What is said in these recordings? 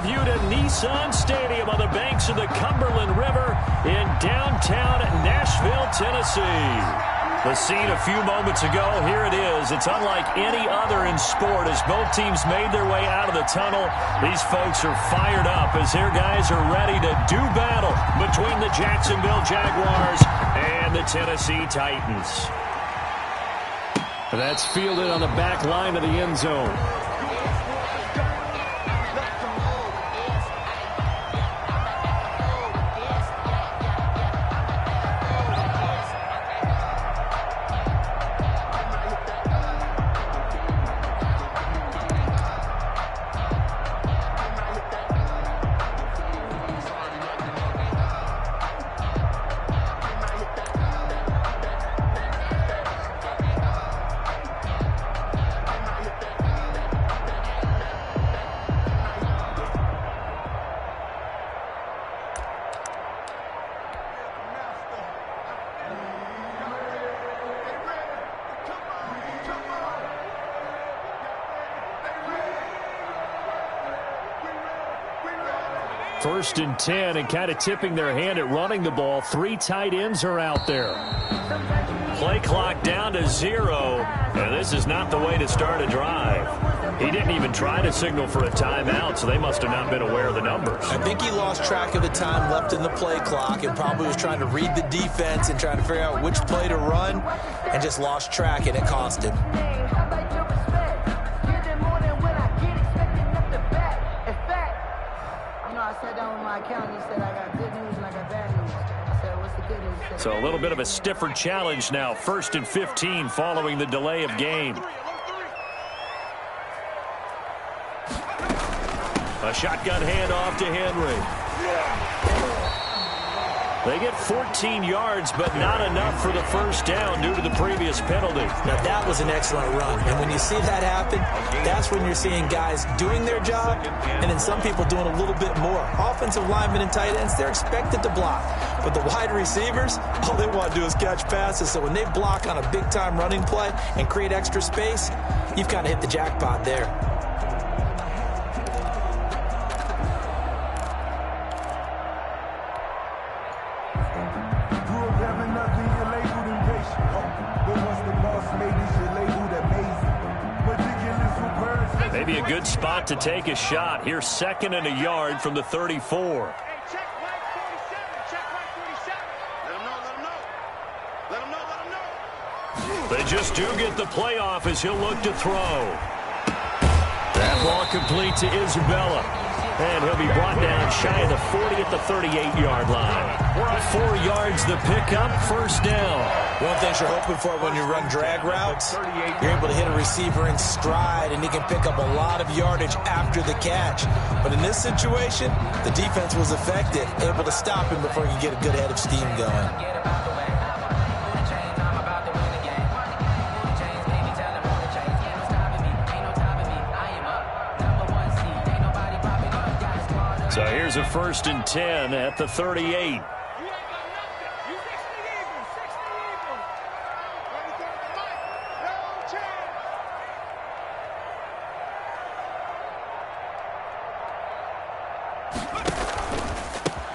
view to Nissan Stadium on the banks of the Cumberland River in downtown Nashville, Tennessee. The scene a few moments ago, here it is. It's unlike any other in sport as both teams made their way out of the tunnel. These folks are fired up as their guys are ready to do battle between the Jacksonville Jaguars and the Tennessee Titans. That's fielded on the back line of the end zone. First and 10, and kind of tipping their hand at running the ball. 3 tight ends are out there. Play clock down to 0, and this is not the way to start a drive. He didn't even try to signal for a timeout, so they must have not been aware of the numbers. I think he lost track of the time left in the play clock and probably was trying to read the defense and trying to figure out which play to run and just lost track, and it cost him. So a little bit of a stiffer challenge now. 1st and 15 following the delay of game. A shotgun handoff to Henry. They get 14 yards, but not enough for the first down due to the previous penalty. Now, that was an excellent run. And when you see that happen, that's when you're seeing guys doing their job and then some people doing a little bit more. Offensive linemen and tight ends, they're expected to block. But the wide receivers, all they want to do is catch passes. So when they block on a big-time running play and create extra space, you've kind of hit the jackpot there. Maybe a good spot to take a shot. Here's 2nd and a yard from the 34. They just do get the playoff as he'll look to throw. That ball complete to Isabella. And he'll be brought down shy of the 40 at the 38-yard line. 4 yards the pickup, first down. One thing you're hoping for when you run drag routes, you're able to hit a receiver in stride, and he can pick up a lot of yardage after the catch. But in this situation, the defense was effective, able to stop him before he could get a good head of steam going. So here's a 1st and 10 at the 38.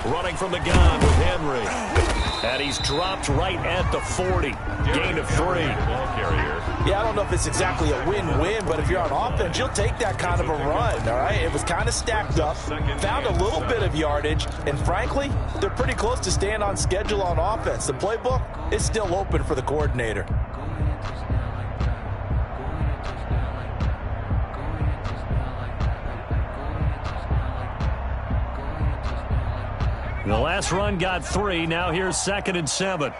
Running from the gun with Henry. And he's dropped right at the 40. Gain of 3. Yeah, I don't know if it's exactly a win-win, but if you're on offense, you'll take that kind of a run, all right? It was kind of stacked up, found a little bit of yardage, and frankly, they're pretty close to staying on schedule on offense. The playbook is still open for the coordinator. The last run got 3. Now here's 2nd and 7.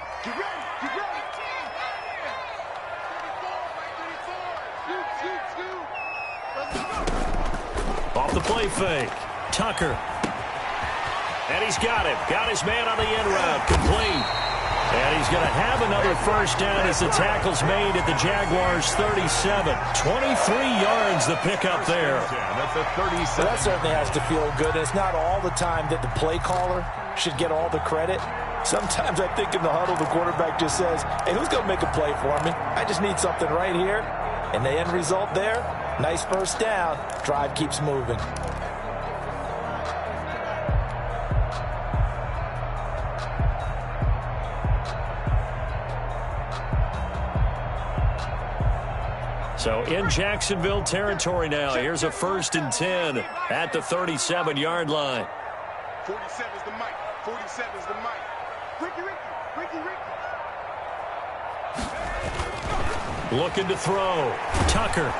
Off the play fake. Tucker. And he's got him. Got his man on the end route. Complete. And he's going to have another first down as the tackle's made at the Jaguars' 37. 23 yards the pickup there. Well, that certainly has to feel good. It's not all the time that the play caller should get all the credit. Sometimes I think in the huddle, the quarterback just says, hey, who's going to make a play for me? I just need something right here. And the end result there, nice first down. Drive keeps moving. So in Jacksonville territory now. Here's a 1st and 10 at the 37-yard line. 47 is the mic. 47 is the mic. Ricky. Looking to throw. Tucker.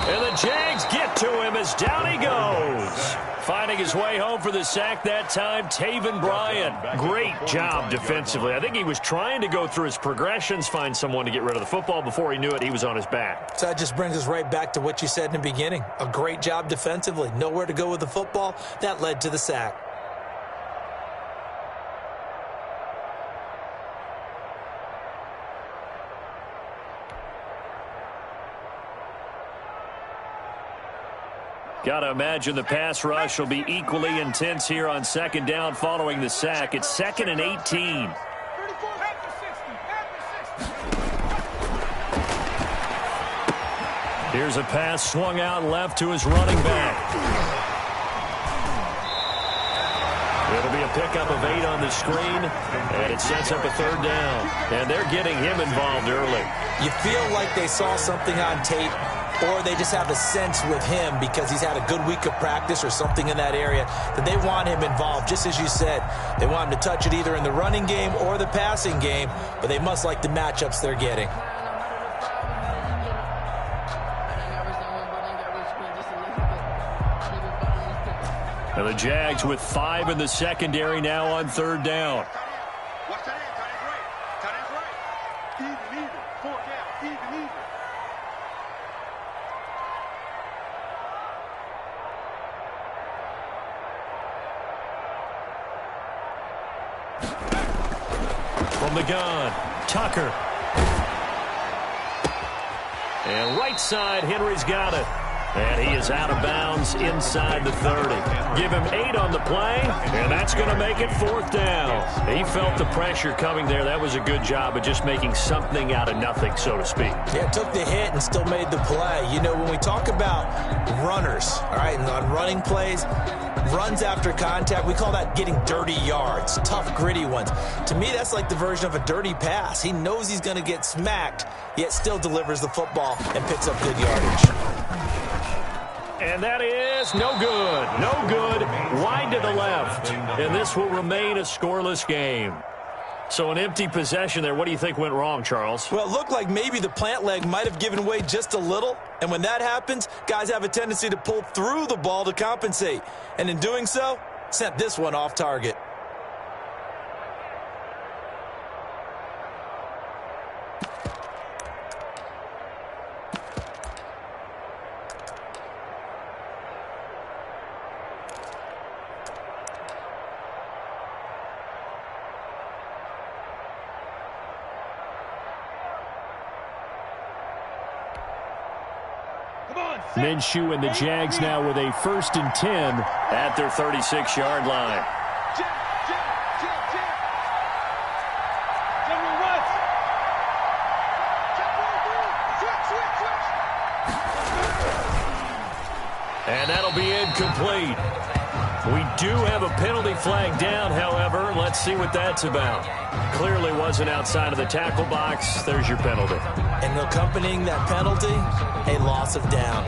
And the Jags get to him as down he goes. Finding his way home for the sack that time, Taven Bryan. Great job defensively. I think he was trying to go through his progressions, find someone to get rid of the football. Before he knew it, he was on his back. So that just brings us right back to what you said in the beginning. A great job defensively. Nowhere to go with the football. That led to the sack. Got to imagine the pass rush will be equally intense here on 2nd down following the sack. It's 2nd and 18. Here's a pass swung out left to his running back. It'll be a pickup of 8 on the screen, and it sets up a 3rd down. And they're getting him involved early. You feel like they saw something on tape, or they just have a sense with him because he's had a good week of practice or something in that area that they want him involved. Just as you said, they want him to touch it either in the running game or the passing game, but they must like the matchups they're getting. And the Jags with 5 in the secondary now on 3rd down. Watch that end. Tight end's right. Even. 4 down. Even. From the gun, Tucker. And right side, Henry's got it. And he is out of bounds inside the 30. Give him 8 on the play, and that's going to make it 4th down. He felt the pressure coming there. That was a good job of just making something out of nothing, so to speak. Yeah, took the hit and still made the play. You know, when we talk about runners, all right, and on running plays, runs after contact, we call that getting dirty yards, tough, gritty ones. To me, that's like the version of a dirty pass. He knows he's going to get smacked, yet still delivers the football and picks up good yardage. And that is no good. No good. Wide to the left. And this will remain a scoreless game. So an empty possession there. What do you think went wrong, Charles? Well, it looked like maybe the plant leg might have given way just a little. And when that happens, guys have a tendency to pull through the ball to compensate. And in doing so, sent this one off target. Minshew and the Jags now with a 1st and 10 at their 36-yard line. And that'll be incomplete. We do have a penalty flag down, however. Let's see what that's about. Clearly wasn't outside of the tackle box. There's your penalty. And accompanying that penalty, a loss of down.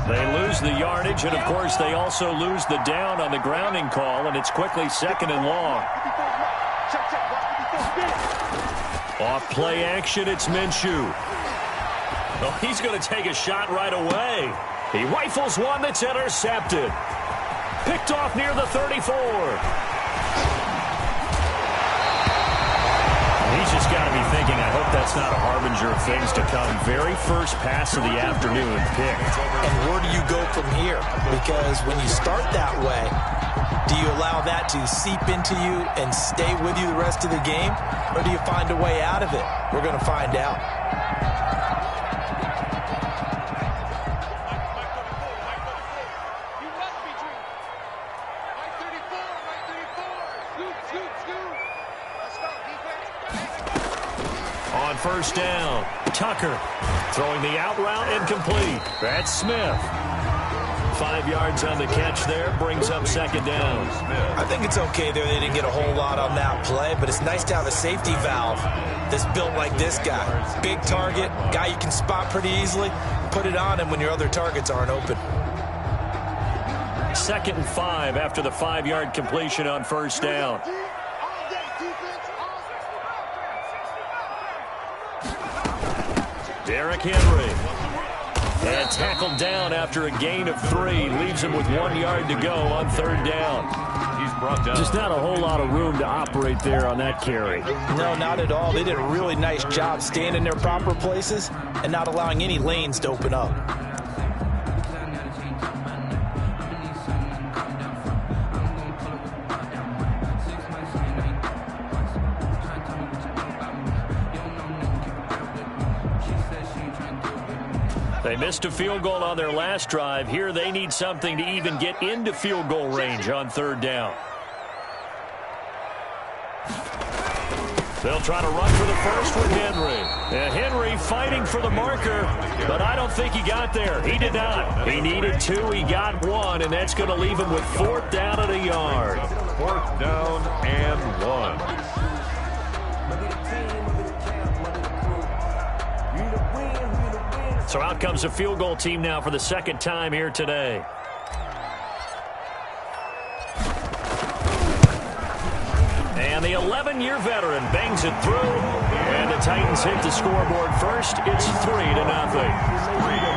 They lose the yardage, and, of course, they also lose the down on the grounding call, and it's quickly 2nd and long. Off play action, it's Minshew. Oh, he's going to take a shot right away. He rifles one that's intercepted. Picked off near the 34. He's just got to be thinking, I hope that's not a harbinger of things to come. Very first pass of the afternoon picked. And where do you go from here? Because when you start that way, do you allow that to seep into you and stay with you the rest of the game? Or do you find a way out of it? We're going to find out. On 1st down, Tucker throwing the out route incomplete. That's Smith. 5 yards on the catch there. Brings up second down. I think it's okay there. They didn't get a whole lot on that play, but it's nice to have a safety valve that's built like this guy. Big target, guy you can spot pretty easily. Put it on him when your other targets aren't open. 2nd and 5 after the 5-yard completion on first down. Derrick Henry. And tackled down after a gain of 3. Leaves him with 1 yard to go on 3rd down. He's brought down. Just not a whole lot of room to operate there on that carry. No, not at all. They did a really nice job staying in their proper places and not allowing any lanes to open up. They missed a field goal on their last drive. Here they need something to even get into field goal range on 3rd down. They'll try to run for the first with Henry. And Henry fighting for the marker, but I don't think he got there. He did not. He needed 2. He got 1, and that's going to leave him with 4th down and a yard. 4th down and 1. So out comes a field goal team now for the 2nd time here today. And the 11-year veteran bangs it through. And the Titans hit the scoreboard first. It's 3-0.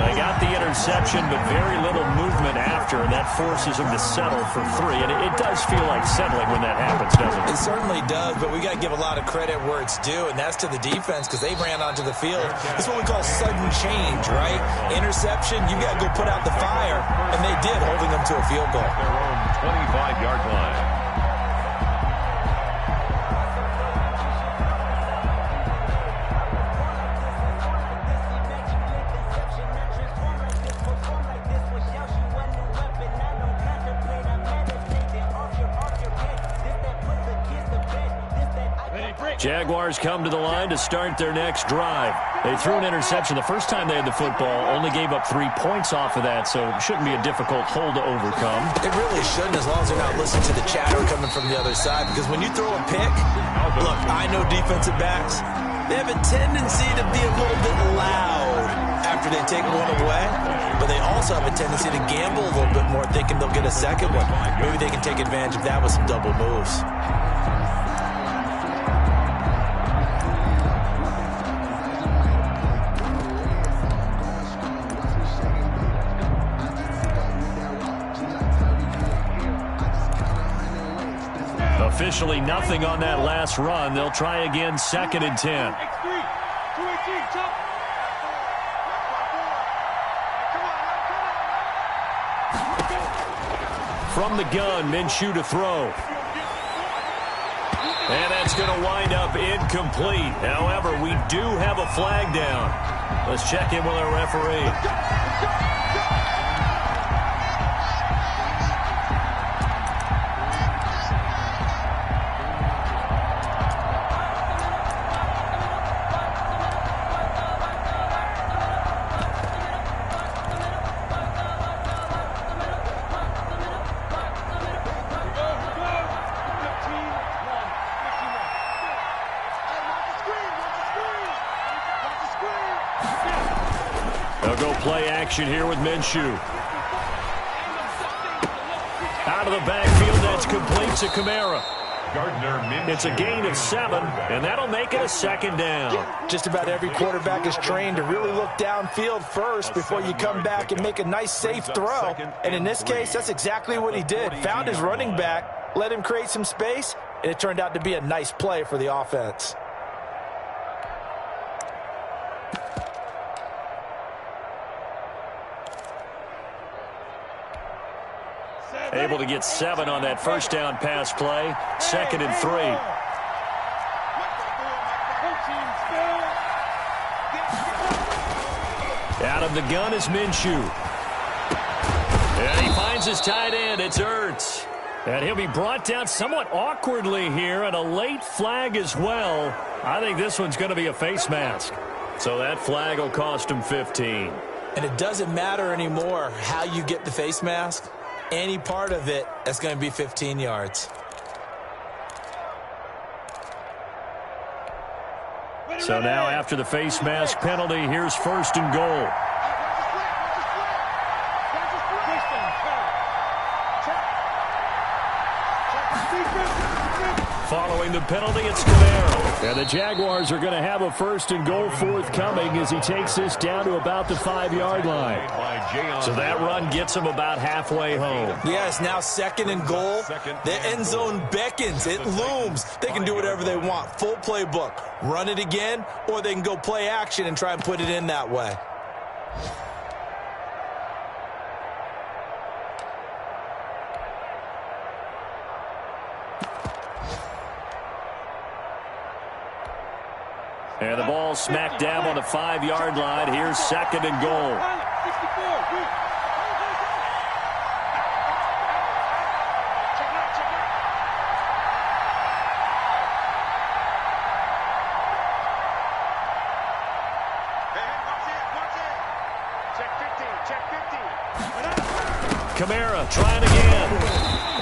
They got the interception, but very little movement after, and that forces them to settle for 3. And it does feel like settling when that happens, doesn't it? It certainly does, but we got to give a lot of credit where it's due, and that's to the defense because they ran onto the field. It's what we call sudden change, right? Interception, you got to go put out the fire, and they did, holding them to a field goal. Their own 25-yard line. Jaguars come to the line to start their next drive. They threw an interception the first time they had the football, only gave up 3 points off of that, so it shouldn't be a difficult hole to overcome. It really shouldn't, as long as they're not listening to the chatter coming from the other side, because when you throw a pick, look, I know defensive backs, they have a tendency to be a little bit loud after they take one away, but they also have a tendency to gamble a little bit more, thinking they'll get a second one. Maybe they can take advantage of that with some double moves. Officially nothing on that last run. They'll try again, 2nd and 10. From the gun, Minshew to throw. And that's going to wind up incomplete. However, we do have a flag down. Let's check in with our referee. They'll go play action here with Minshew. Out of the backfield, that's complete to Kamara. It's a gain of 7, and that'll make it a 2nd down. Just about every quarterback is trained to really look downfield first before you come back and make a nice, safe throw. And in this case, that's exactly what he did. Found his running back, let him create some space, and it turned out to be a nice play for the offense. Able to get 7 on that first down pass play. 2nd and 3. Out of the gun is Minshew. And he finds his tight end. It's Ertz. And he'll be brought down somewhat awkwardly here, and a late flag as well. I think this one's going to be a face mask. So that flag will cost him 15. And it doesn't matter anymore how you get the face mask. Any part of it, that's going to be 15 yards. So now after the face mask penalty, here's 1st and goal. Following the penalty, it's Canale. And the Jaguars are going to have a 1st and goal forthcoming as he takes this down to about the 5-yard line. So that run gets him about halfway home. Yes, now 2nd and goal. The end zone beckons. It looms. They can do whatever they want. Full playbook. Run it again, or they can go play action and try and put it in that way. And the ball smacked down on the 5-yard line. Here's 2nd and goal. Kamara trying again.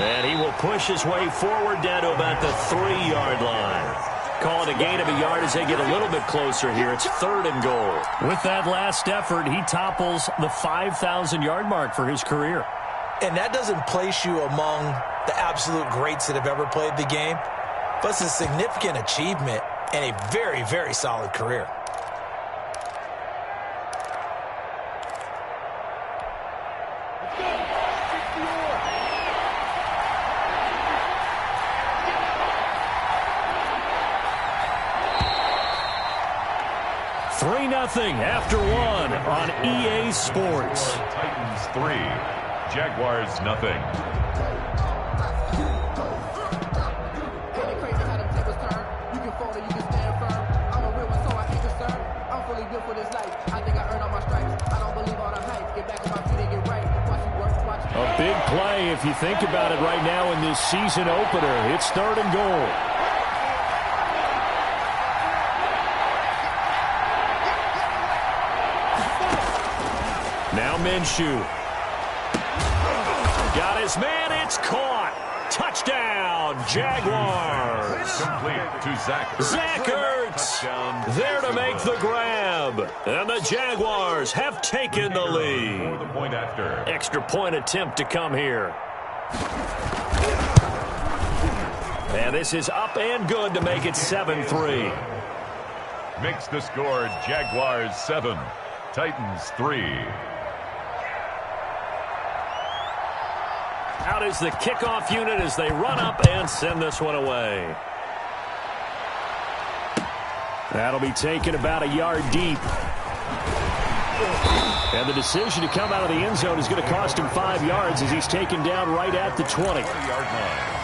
And he will push his way forward down to about the 3-yard line. Call it a gain of a yard as they get a little bit closer here. It's 3rd and goal. With that last effort, he topples the 5,000-yard mark for his career. And that doesn't place you among the absolute greats that have ever played the game, but it's a significant achievement and a very, very solid career. After 1 on EA Sports. Titans 3, Jaguars nothing. A big play if you think about it right now in this season opener. It's 3rd and goal. Now Minshew. Got his man. It's caught. Touchdown, Jaguars. Complete to Zach. Zach Ertz there to make the grab. And the Jaguars have taken the lead. The point after. Extra point attempt to come here. And this is up and good to make it 7-3. Makes the score Jaguars 7, Titans 3. Out is the kickoff unit as they run up and send this one away. That'll be taken about a yard deep. And the decision to come out of the end zone is going to cost him 5 yards as he's taken down right at the 20. 20-yard line.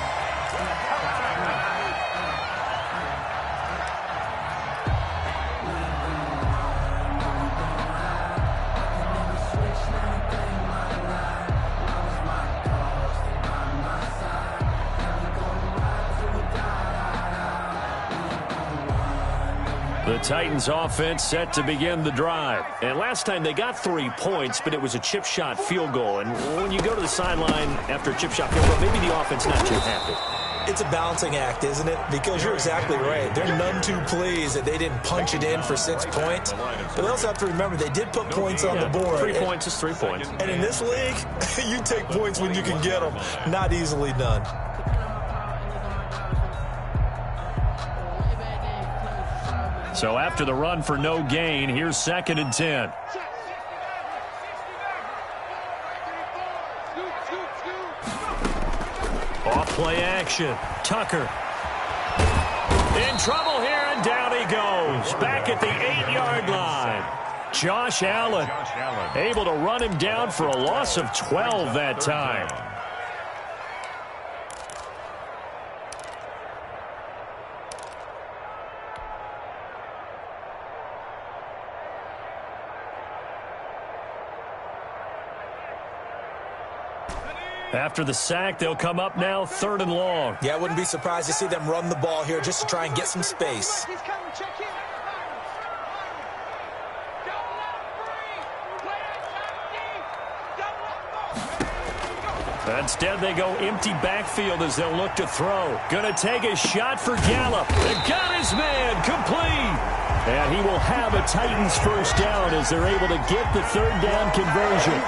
The Titans offense set to begin the drive. And last time they got 3 points, but it was a chip shot field goal. And when you go to the sideline after a chip shot field goal, maybe the offense not too happy. It's a balancing act, isn't it? Because you're exactly right. They're none too pleased that they didn't punch it in for 6 points. But they also have to remember they did put points on the board. 3 points is 3 points. And in this league, you take points when you can get them. Not easily done. So after the run for no gain, here's 2nd and 10. Off play action. Tucker. In trouble here, and down he goes. Back at the 8-yard line. Josh Allen able to run him down for a loss of 12 that time. After the sack, they'll come up now 3rd and long. Yeah, I wouldn't be surprised to see them run the ball here just to try and get some space. Instead, they go empty backfield as they'll look to throw. Gonna take a shot for Gallup. And got his man complete. And he will have a Titans first down as they're able to get the third down conversion.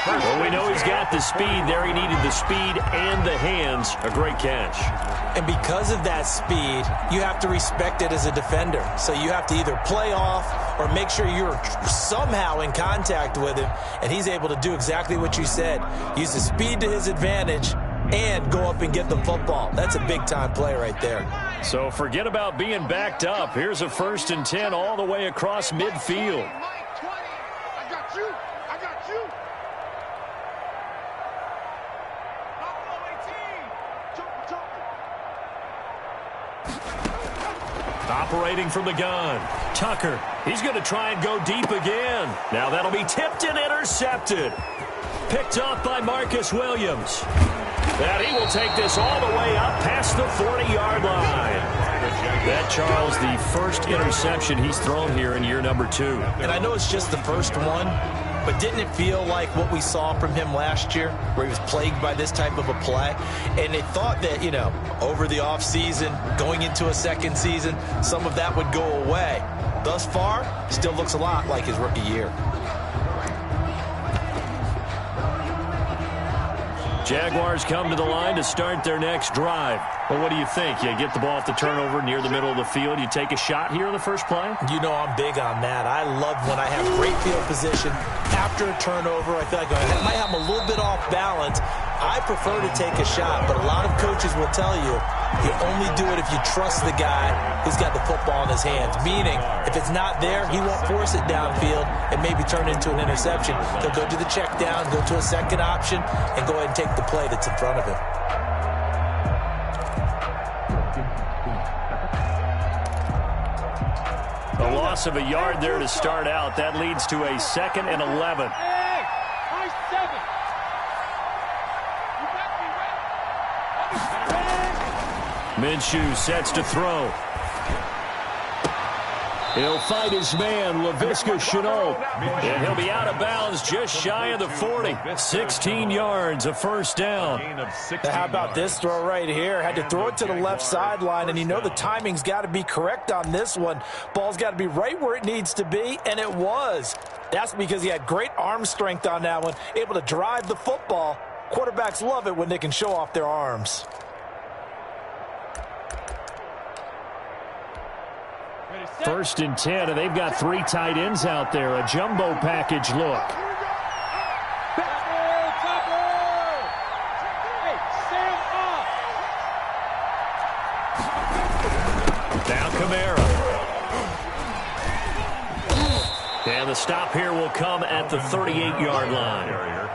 Well, we know he's got the speed there. He needed the speed and the hands. A great catch. And because of that speed, you have to respect it as a defender. So you have to either play off or make sure you're somehow in contact with him. And he's able to do exactly what you said. Use the speed to his advantage and go up and get the football. That's a big-time play right there. So forget about being backed up. Here's a 1st and 10 all the way across midfield. I got you. I got you. Operating from the gun. Tucker. He's going to try and go deep again. Now that'll be tipped and intercepted. Picked off by Marcus Williams. And he will take this all the way up past the 40-yard line. That, Charles, the first interception he's thrown here in year number 2. And I know it's just the first one, but didn't it feel like what we saw from him last year, where he was plagued by this type of a play? And they thought that, you know, over the offseason, going into a second season, some of that would go away. Thus far, still looks a lot like his rookie year. Jaguars come to the line to start their next drive. Well, what do you think? You get the ball off the turnover near the middle of the field. You take a shot here in the first play? You know I'm big on that. I love when I have great field position. After a turnover, I feel like I might have a little bit off balance. I prefer to take a shot, but a lot of coaches will tell you only do it if you trust the guy who's got the football in his hands. Meaning, if it's not there, he won't force it downfield and maybe turn it into an interception. He'll go to the check down, go to a second option, and go ahead and take the play that's in front of him. A loss of a yard there to start out. That leads to a 2nd and 11. Minshew sets to throw. He'll fight his man, Laviska Shenault. And he'll be out of bounds just shy of the 40. 16 yards, a first down. How about this throw right here? Had to throw it to the left sideline, and you know the timing's got to be correct on this one. Ball's got to be right where it needs to be, and it was. That's because he had great arm strength on that one, able to drive the football. Quarterbacks love it when they can show off their arms. First and 10, and they've got 3 tight ends out there. A jumbo package look. Now Kamara. And the stop here will come at the 38-yard line.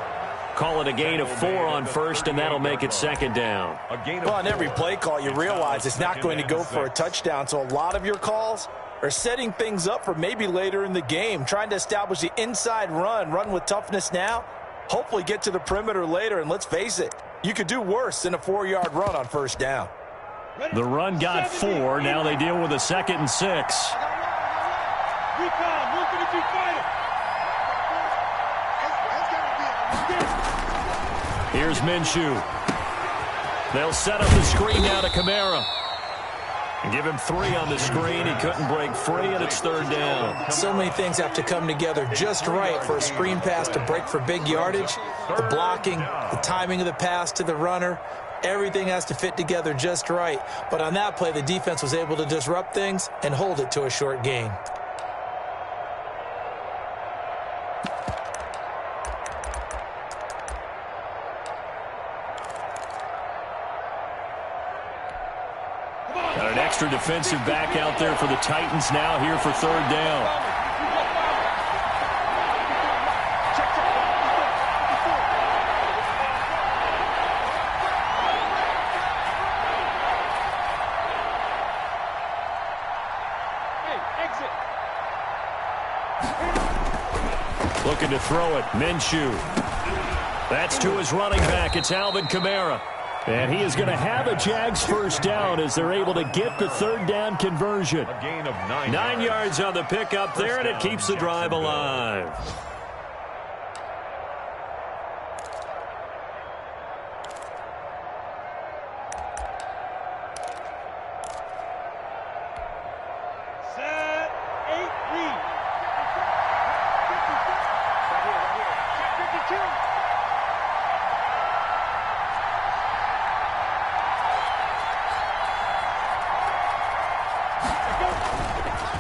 Call it a gain of 4 on first, and that'll make it 2nd down. Well, on every play call, you realize it's not going to go for a touchdown, so a lot of your calls are setting things up for maybe later in the game, trying to establish the inside run with toughness now, hopefully get to the perimeter later, and let's face it, you could do worse than a 4-yard run on first down. The run got 4. Now they deal with a 2nd and 6. Here's Minshew. They'll set up the screen now to Kamara. And give him 3 on the screen. He couldn't break free, and it's 3rd down. So many things have to come together just right for a screen pass to break for big yardage. The blocking, the timing of the pass to the runner, everything has to fit together just right. But on that play, the defense was able to disrupt things and hold it to a short gain. Got an extra defensive back out there for the Titans now here for 3rd down. Looking to throw it, Minshew. That's to his running back. It's Alvin Kamara. And he is going to have a Jags first down as they're able to get the 3rd down conversion. A gain of 9 9 yards on the pickup there, and it keeps the drive alive.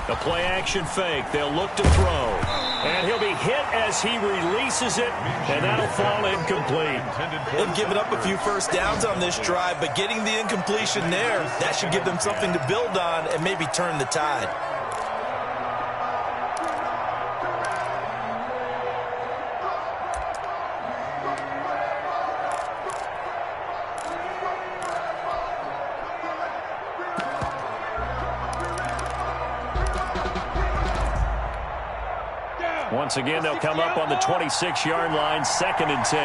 A play-action fake. They'll look to throw. And he'll be hit as he releases it, and that'll fall incomplete. They've given up a few first downs on this drive, but getting the incompletion there, that should give them something to build on and maybe turn the tide. Once again, they'll come up on the 26-yard line, 2nd and 10.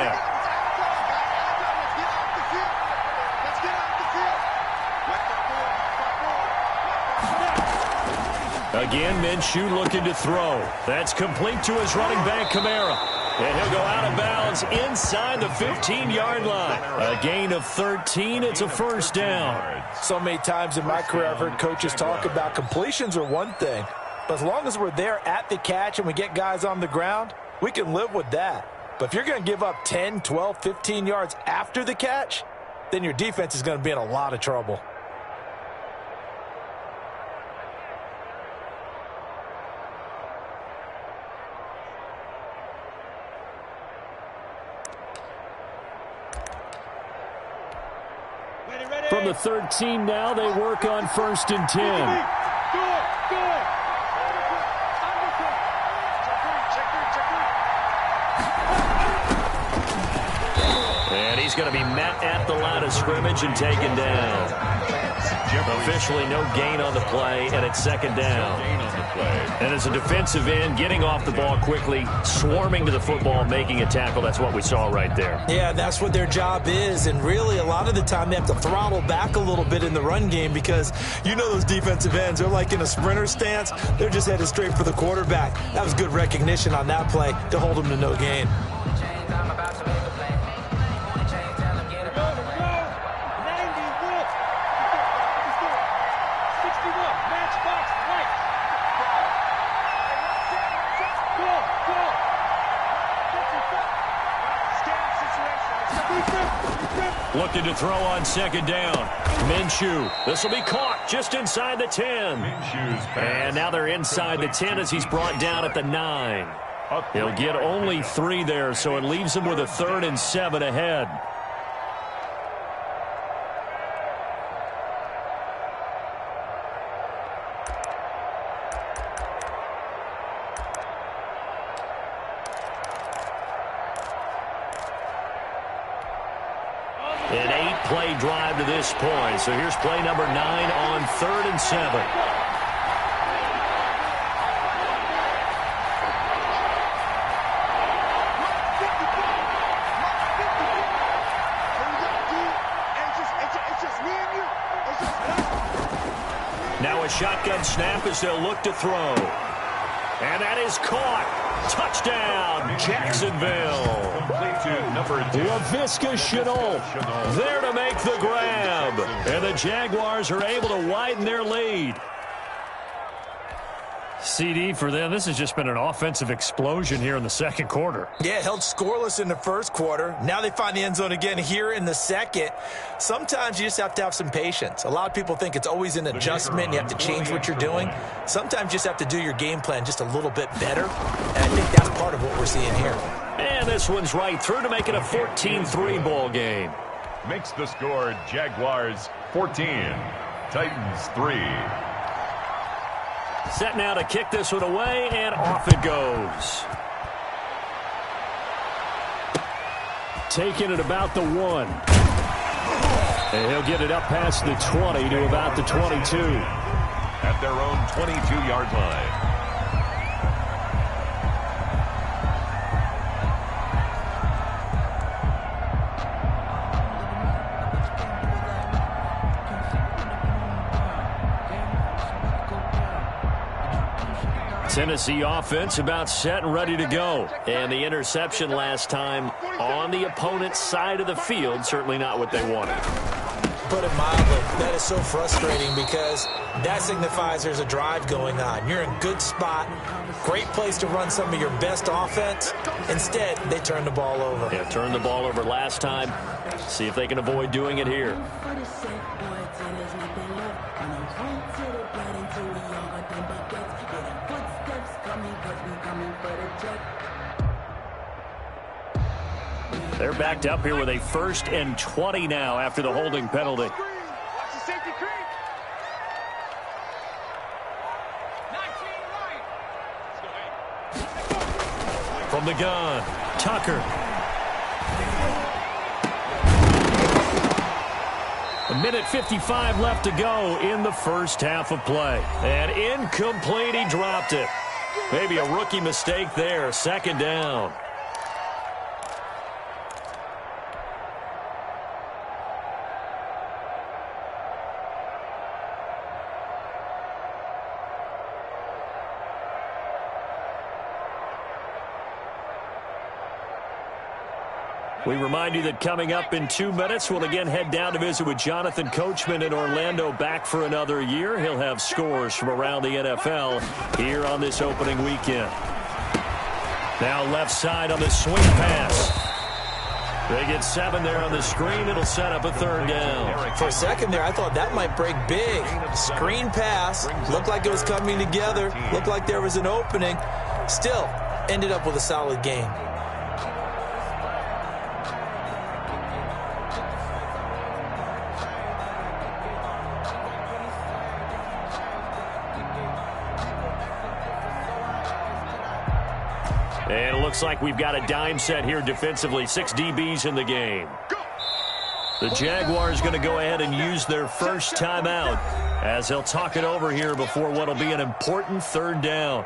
Again, Minshew looking to throw. That's complete to his running back, Kamara. And he'll go out of bounds inside the 15-yard line. A gain of 13. It's a first down. So many times in my career, I've heard coaches talk about completions are one thing. But as long as we're there at the catch and we get guys on the ground, we can live with that. But if you're going to give up 10, 12, 15 yards after the catch, then your defense is going to be in a lot of trouble. From the 13 now, they work on 1st and 10. And he's going to be met at the line of scrimmage and taken down. Officially no gain on the play, and it's 2nd down. And as a defensive end, getting off the ball quickly, swarming to the football, making a tackle, that's what we saw right there. Yeah, that's what their job is, and really a lot of the time they have to throttle back a little bit in the run game because you know those defensive ends, they're like in a sprinter stance. They're just headed straight for the quarterback. That was good recognition on that play to hold them to no gain. Looking to throw on 2nd down. Minshew. This will be caught just inside the 10. And now they're inside the 10 as he's brought down at the 9. He'll get only 3 there, so it leaves him with a 3rd and 7 ahead. An 8-play drive to this point. So here's play number 9 on 3rd and 7. Now a shotgun snap as they'll look to throw. And that is caught. Touchdown, Jacksonville. LaVisca Chenault there to make the grab. And the Jaguars are able to widen their lead. CD for them. This has just been an offensive explosion here in the 2nd quarter. Yeah, held scoreless in the 1st quarter. Now they find the end zone again here in the 2nd. Sometimes you just have to have some patience. A lot of people think it's always an adjustment. You have to change what you're doing. Sometimes you just have to do your game plan just a little bit better. And I think that's part of what we're seeing here. And this one's right through to make it a 14-3 ball game. Makes the score Jaguars 14, Titans 3. Set now to kick this one away, and off it goes. Taking it about the 1. And he'll get it up past the 20 to about the 22. At their own 22-yard line. Tennessee offense about set and ready to go. And the interception last time on the opponent's side of the field, certainly not what they wanted. Put it mildly, that is so frustrating because that signifies there's a drive going on. You're in good spot, great place to run some of your best offense. Instead, they turn the ball over. Yeah, turned the ball over last time. See if they can avoid doing it here. They're backed up here with a 1st and 20 now after the holding penalty. Watch the safety creep. 19 right. From the gun, Tucker. A minute 55 left to go in the first half of play. And incomplete, he dropped it. Maybe a rookie mistake there, 2nd down. We remind you that coming up in 2 minutes, we'll again head down to visit with Jonathan Coachman in Orlando, back for another year. He'll have scores from around the NFL here on this opening weekend. Now left side on the swing pass. They get 7 there on the screen. It'll set up a 3rd down. For a second there, I thought that might break big. Screen pass. Looked like it was coming together. Looked like there was an opening. Still, ended up with a solid game. And it looks like we've got a dime set here defensively. 6 DBs in the game. The Jaguars going to go ahead and use their first timeout as they'll talk it over here before what will be an important 3rd down.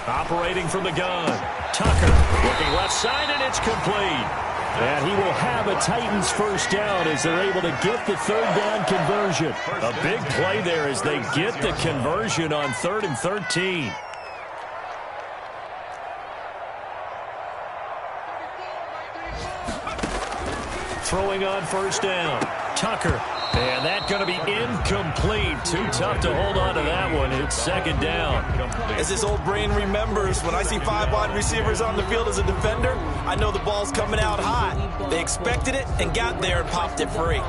Operating from the gun, Tucker looking left side, and it's complete. And he will have a Titans first down as they're able to get the 3rd down conversion. A big play there as they get the conversion on 3rd and 13. Throwing on first down, Tucker. And that's going to be incomplete. Too tough to hold on to that one. It's 2nd down. As this old brain remembers, when I see 5 wide receivers on the field as a defender, I know the ball's coming out hot. They expected it and got there and popped it free.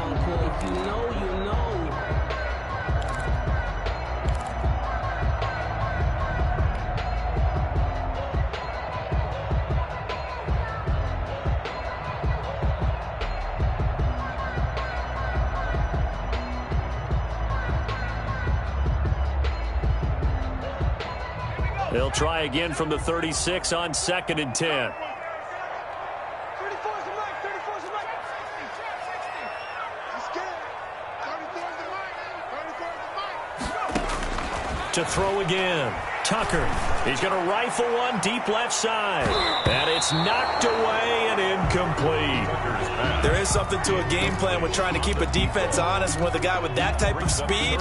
They'll try again from the 36 on 2nd and 10. To throw again, Tucker. He's going to rifle one deep left side. And it's knocked away and incomplete. There is something to a game plan with trying to keep a defense honest. With a guy with that type of speed,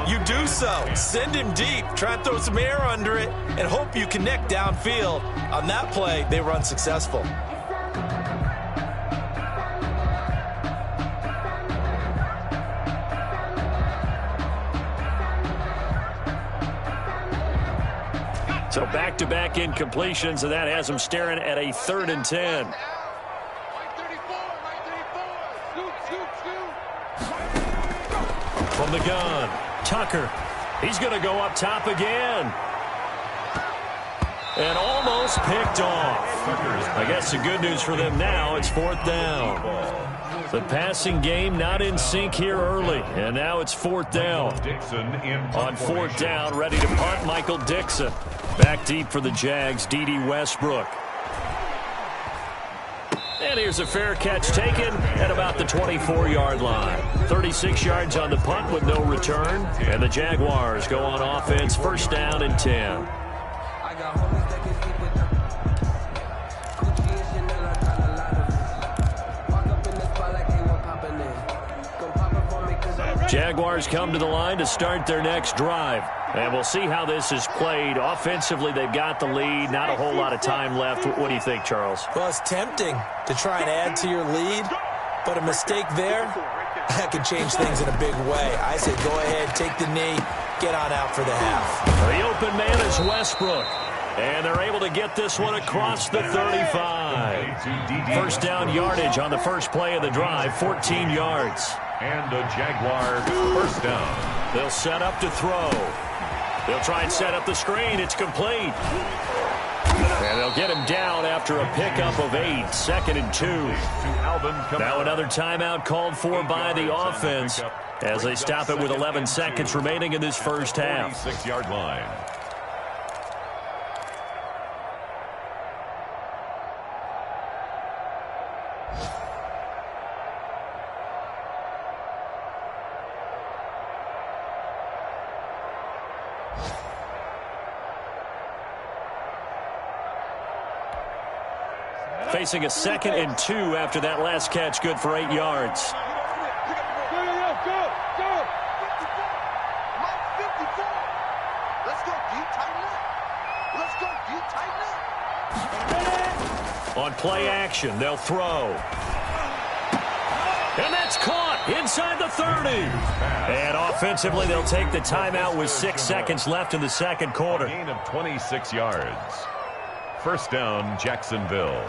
you do so. Send him deep, try and throw some air under it, and hope you connect downfield. On that play, they were unsuccessful. So back-to-back incompletions, and that has them staring at a 3rd and 10. From the gun, Tucker. He's going to go up top again. And almost picked off. I guess the good news for them now, it's 4th down. The passing game not in sync here early, and now it's 4th down. On 4th down, ready to punt, Michael Dixon. Back deep for the Jags, D.D. Westbrook. And here's a fair catch taken at about the 24-yard line. 36 yards on the punt with no return. And the Jaguars go on offense, 1st down and 10. Jaguars come to the line to start their next drive. And we'll see how this is played. Offensively, they've got the lead. Not a whole lot of time left. What do you think, Charles? Well, it's tempting to try and add to your lead, but a mistake there, that could change things in a big way. I say go ahead, take the knee, get on out for the half. The open man is Westbrook. And they're able to get this one across the 35. First down yardage on the first play of the drive, 14 yards. And the Jaguars first down. They'll set up to throw. They'll try and set up the screen. It's complete. And they'll get him down after a pickup of 8, 2nd and 2. Now another timeout called for by the offense as they stop it with 11 seconds remaining in this first half. 46-yard line. Facing a 2nd and 2 after that last catch, good for 8 yards. On play action, they'll throw. And that's caught inside the 30. And offensively, they'll take the timeout with 6 seconds left in the second quarter. Gain of 26 yards. First down, Jacksonville.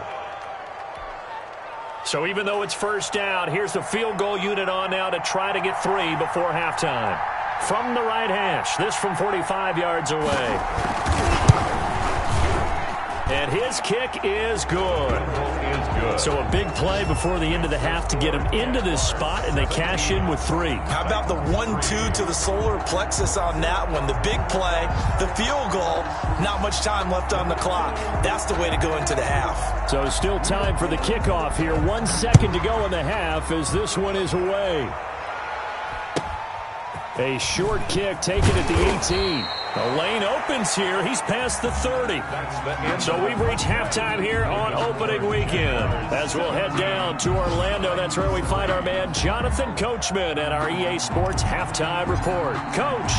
So even though it's first down, here's the field goal unit on now to try to get 3 before halftime. From the right hash, this from 45 yards away. And his kick is good. So a big play before the end of the half to get him into this spot, and they cash in with 3. How about the 1-2 to the solar plexus on that one? The big play, the field goal, not much time left on the clock. That's the way to go into the half. So still time for the kickoff here. 1 second to go in the half as this one is away. A short kick taken at the 18. The lane opens here. He's past the 30. So we've reached halftime here on opening weekend. As we'll head down to Orlando, that's where we find our man Jonathan Coachman at our EA Sports Halftime Report. Coach,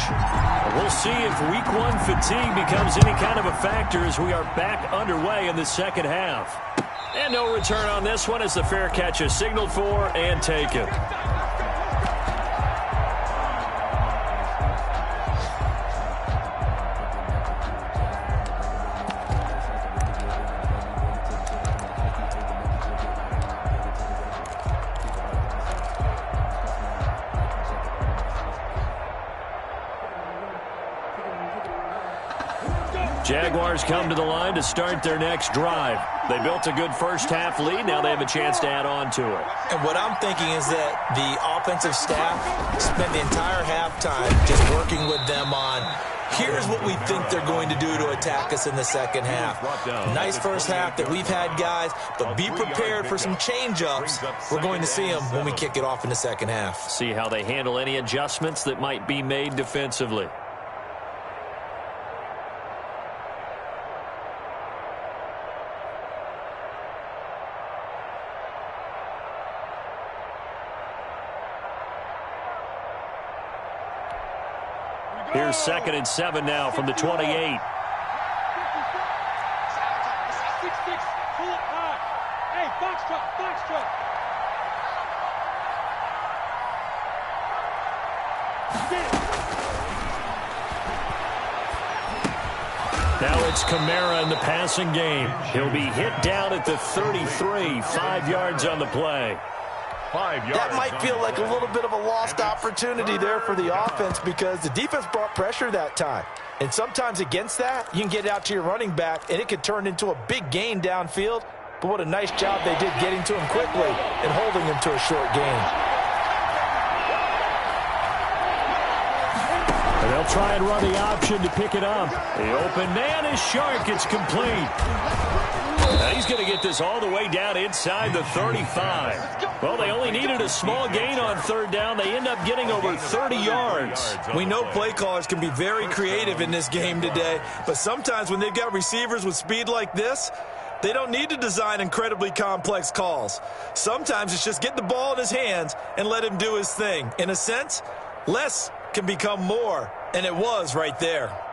we'll see if Week 1 fatigue becomes any kind of a factor as we are back underway in the second half. And no return on this one as the fair catch is signaled for and taken. Jaguars come to the line to start their next drive. They built a good first half lead. Now they have a chance to add on to it. And what I'm thinking is that the offensive staff spent the entire halftime just working with them on, here's what we think they're going to do to attack us in the second half. Nice first half that we've had, guys, but be prepared for some change-ups. We're going to see them when we kick it off in the second half. See how they handle any adjustments that might be made defensively. Here's 2nd and 7 now from the 28. Now it's Kamara in the passing game. He'll be hit down at the 33, 5 yards on the play. That might feel like a little bit of a lost opportunity there for the offense because the defense brought pressure that time. And sometimes against that, you can get out to your running back, and it could turn into a big gain downfield. But what a nice job they did getting to him quickly and holding him to a short gain. And they'll try and run the option to pick it up. The open man is Shark. It's complete. Now he's going to get this all the way down inside the 35. Well, they only needed a small gain on third down. They end up getting over 30 yards. We know play callers can be very creative in this game today, but sometimes when they've got receivers with speed like this, they don't need to design incredibly complex calls. Sometimes it's just get the ball in his hands and let him do his thing. In a sense, less can become more And it was right there.